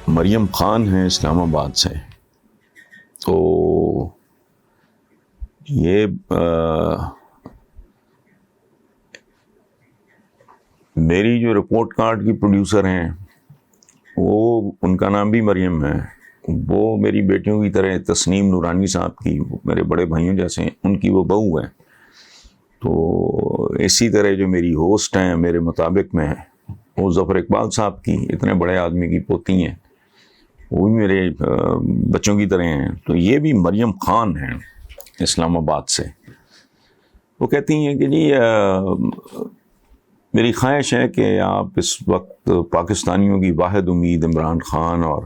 مریم خان ہیں اسلام آباد سے. تو یہ میری جو رپورٹ کارڈ کی پروڈیوسر ہیں وہ ان کا نام بھی مریم ہے. وہ میری بیٹیوں کی طرح تسنیم نورانی صاحب کی میرے بڑے بھائیوں جیسے ہیں, ان کی وہ بہو ہیں. تو اسی طرح جو میری ہوسٹ ہیں میرے مطابق میں وہ ظفر اقبال صاحب کی اتنے بڑے آدمی کی پوتی ہیں, وہ بھی میرے بچوں کی طرح ہیں. تو یہ بھی مریم خان ہیں اسلام آباد سے. وہ کہتی ہیں کہ جی میری خواہش ہے کہ آپ اس وقت پاکستانیوں کی واحد امید عمران خان اور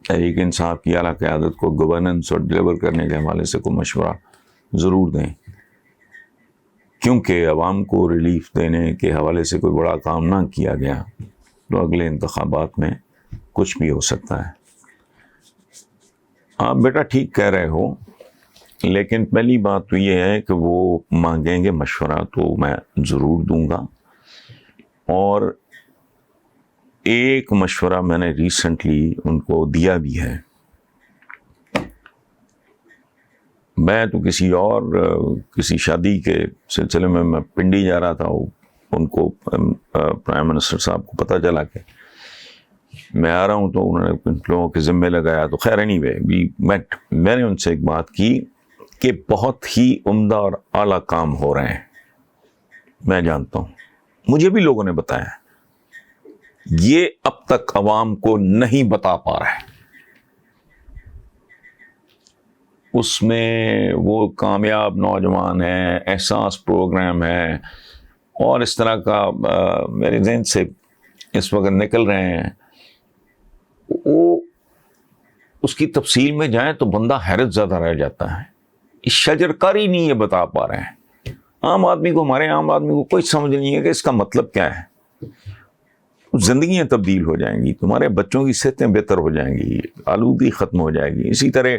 تحریک انصاف کی اعلیٰ قیادت کو گورننس اور ڈلیور کرنے کے حوالے سے کوئی مشورہ ضرور دیں, کیونکہ عوام کو ریلیف دینے کے حوالے سے کوئی بڑا کام نہ کیا گیا تو اگلے انتخابات میں کچھ بھی ہو سکتا ہے. آپ بیٹا ٹھیک کہہ رہے ہو, لیکن پہلی بات تو یہ ہے کہ وہ مانگیں گے مشورہ تو میں ضرور دوں گا. اور ایک مشورہ میں نے ریسنٹلی ان کو دیا بھی ہے. میں تو کسی شادی کے سلسلے میں پنڈی جا رہا تھا. ان کو پرائم منسٹر صاحب کو پتہ چلا کہ میں آ رہا ہوں تو انہوں نے ان لوگوں کے ذمے لگایا. تو خیر اینی وے میں نے ان سے ایک بات کی کہ بہت ہی عمدہ اور اعلیٰ کام ہو رہے ہیں. میں جانتا ہوں, مجھے بھی لوگوں نے بتایا, یہ اب تک عوام کو نہیں بتا پا رہا ہے. اس میں وہ کامیاب نوجوان ہیں, احساس پروگرام ہے اور اس طرح کا میرے ذہن سے اس وقت نکل رہے ہیں. وہ اس کی تفصیل میں جائیں تو بندہ حیرت زدہ رہ جاتا ہے. شجرکاری نہیں یہ بتا پا رہے ہیں. ہمارے عام آدمی کو کوئی سمجھ نہیں ہے کہ اس کا مطلب کیا ہے. زندگیاں تبدیل ہو جائیں گی, تمہارے بچوں کی صحتیں بہتر ہو جائیں گی, آلودگی ختم ہو جائے گی. اسی طرح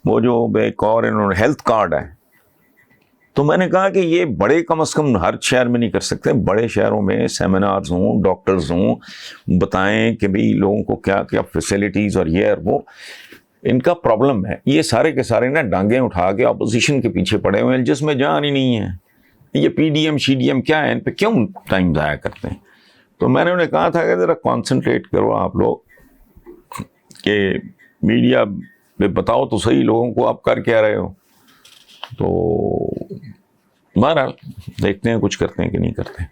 وہ جو ایک اور انہوں نے ہیلتھ کارڈ ہے, تو میں نے کہا کہ یہ بڑے کم از کم ہر شہر میں نہیں کر سکتے. بڑے شہروں میں سیمینارز ہوں, ڈاکٹرز ہوں, بتائیں کہ بھئی لوگوں کو کیا کیا فیسلٹیز اور یہ اور وہ. ان کا پرابلم ہے یہ سارے کے سارے نا ڈانگیں اٹھا کے اپوزیشن کے پیچھے پڑے ہوئے ہیں, جس میں جان ہی نہیں ہے. یہ پی ڈی ایم شی ڈی ایم کیا ہے, ان پہ کیوں ٹائم ضائع کرتے ہیں. تو میں نے انہیں کہا تھا کہ ذرا کانسنٹریٹ کرو آپ لوگ, کہ میڈیا پہ بتاؤ تو صحیح لوگوں کو آپ کر کیا رہے ہو. تو بہرحال دیکھتے ہیں کچھ کرتے ہیں کہ نہیں کرتے ہیں.